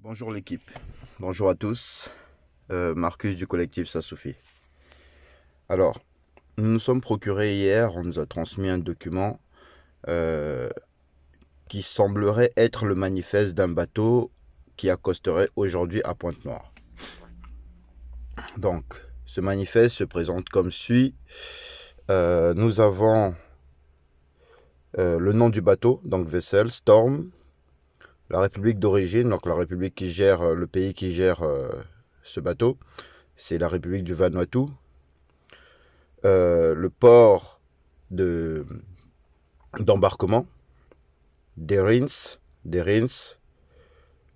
Bonjour l'équipe, bonjour à tous, Marcus du collectif Ça Suffit. Alors, nous nous sommes procurés hier, on nous a transmis un document euh, qui semblerait être le manifeste d'un bateau qui accosterait aujourd'hui à Pointe-Noire. Donc, ce manifeste se présente comme suit. Nous avons le nom du bateau, donc Vessel, Storm, la République d'origine, donc la République qui gère, le pays qui gère ce bateau, c'est la République du Vanuatu. Le port d'embarquement, d'Erins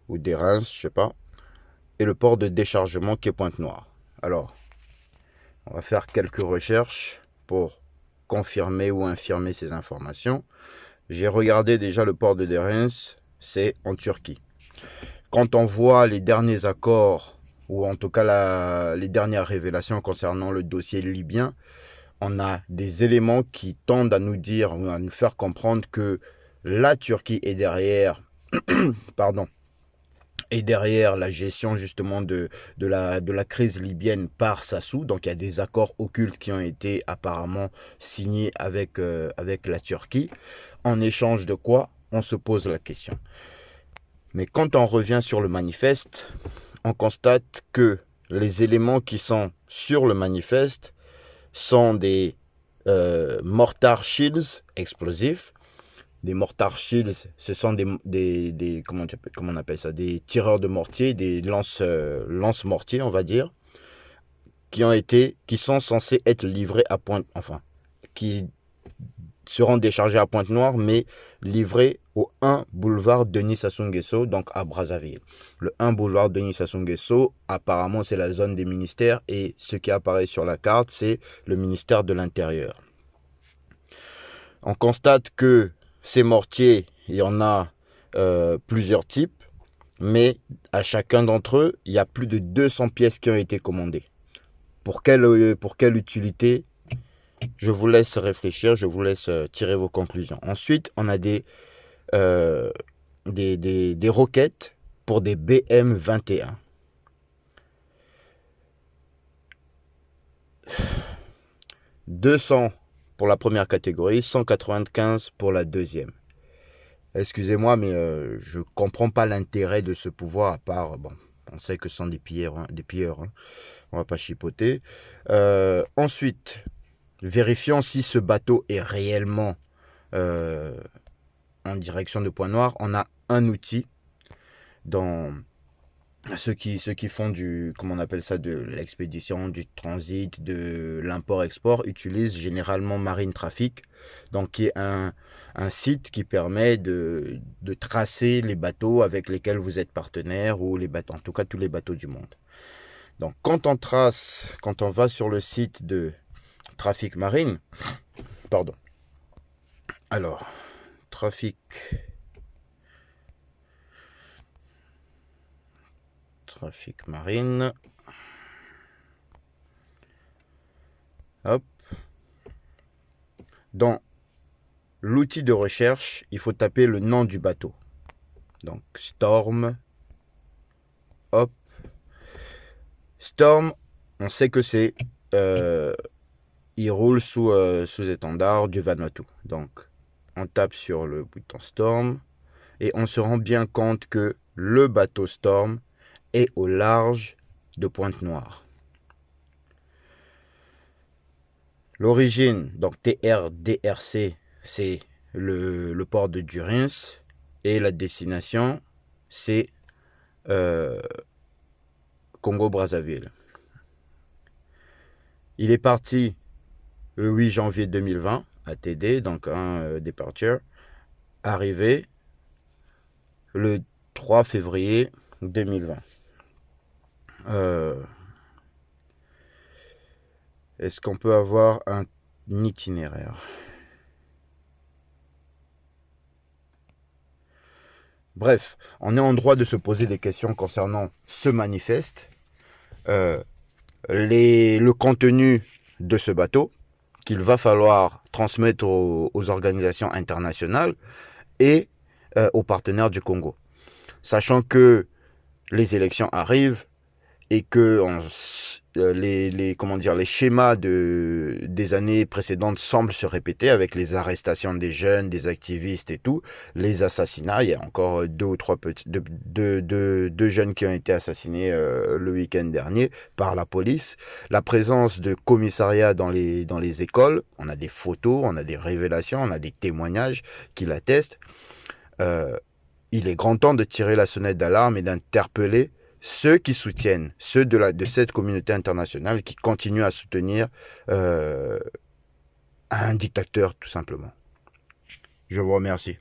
ou d'Erins, je sais pas, et le port de déchargement qui est Pointe-Noire. Alors, on va faire quelques recherches pour confirmer ou infirmer ces informations. J'ai regardé déjà le port de Derens, c'est en Turquie. Quand on voit les derniers accords, ou en tout cas les dernières révélations concernant le dossier libyen, on a des éléments qui tendent à nous dire, ou à nous faire comprendre que la Turquie est derrière, est derrière la gestion justement de la crise libyenne par Sassou. Donc il y a des accords occultes qui ont été apparemment signés avec la Turquie. En échange de quoi? On se pose la question. Mais quand on revient sur le manifeste, on constate que les éléments qui sont sur le manifeste sont des mortar shields explosifs. Des mortar shields, ce sont des comment on appelle ça, des tireurs de mortier, des lance-mortiers, on va dire, qui sont censés être livrés à qui seront déchargés à Pointe-Noire, mais livrés au 1 boulevard Denis Sassou Nguesso, donc à Brazzaville. Le 1 boulevard Denis Sassou Nguesso, apparemment, c'est la zone des ministères, et ce qui apparaît sur la carte, c'est le ministère de l'Intérieur. On constate que ces mortiers, il y en a plusieurs types, mais à chacun d'entre eux, il y a plus de 200 pièces qui ont été commandées. Pour quelle utilité? Je vous laisse réfléchir, je vous laisse tirer vos conclusions. Ensuite, on a des roquettes pour des BM-21. « 200 pour la première catégorie, 195 pour la deuxième. » Excusez-moi, mais je comprends pas l'intérêt de ce pouvoir, à part, bon, on sait que ce sont des pilleurs, hein. On va pas chipoter. Ensuite, vérifions si ce bateau est réellement en direction de Pointe-Noire. On a un outil dans ceux qui font comment on appelle ça, de l'expédition, du transit, de l'import-export, utilisent généralement Marine Traffic, donc qui est un site qui permet de tracer les bateaux avec lesquels vous êtes partenaire, ou les bateaux, en tout cas tous les bateaux du monde. Donc quand on va sur le site de Trafic Marine, alors, Trafic Marine, hop, dans l'outil de recherche, il faut taper le nom du bateau, donc Storm, hop, Storm, on sait que c'est il roule sous étendard du Vanuatu. Donc on tape sur le bouton Storm et on se rend bien compte que le bateau Storm est au large de Pointe-Noire. L'origine, donc TRDRC, c'est le port de Durins, et la destination, c'est Congo-Brazzaville. Il est parti le 8 janvier 2020 à TD, donc un departure, arrivé le 3 février 2020. Est-ce qu'on peut avoir un itinéraire? Bref, on est en droit de se poser des questions concernant ce manifeste, le contenu de ce bateau qu'il va falloir transmettre aux organisations internationales et aux partenaires du Congo. Sachant que les élections arrivent et que les schémas des années précédentes semblent se répéter avec les arrestations des jeunes, des activistes et tout, les assassinats. Il y a encore deux jeunes qui ont été assassinés le week-end dernier par la police. La présence de commissariats dans les écoles, on a des photos, on a des révélations, on a des témoignages qui l'attestent. Il est grand temps de tirer la sonnette d'alarme et d'interpeller ceux qui soutiennent, ceux de cette communauté internationale qui continuent à soutenir un dictateur, tout simplement. Je vous remercie.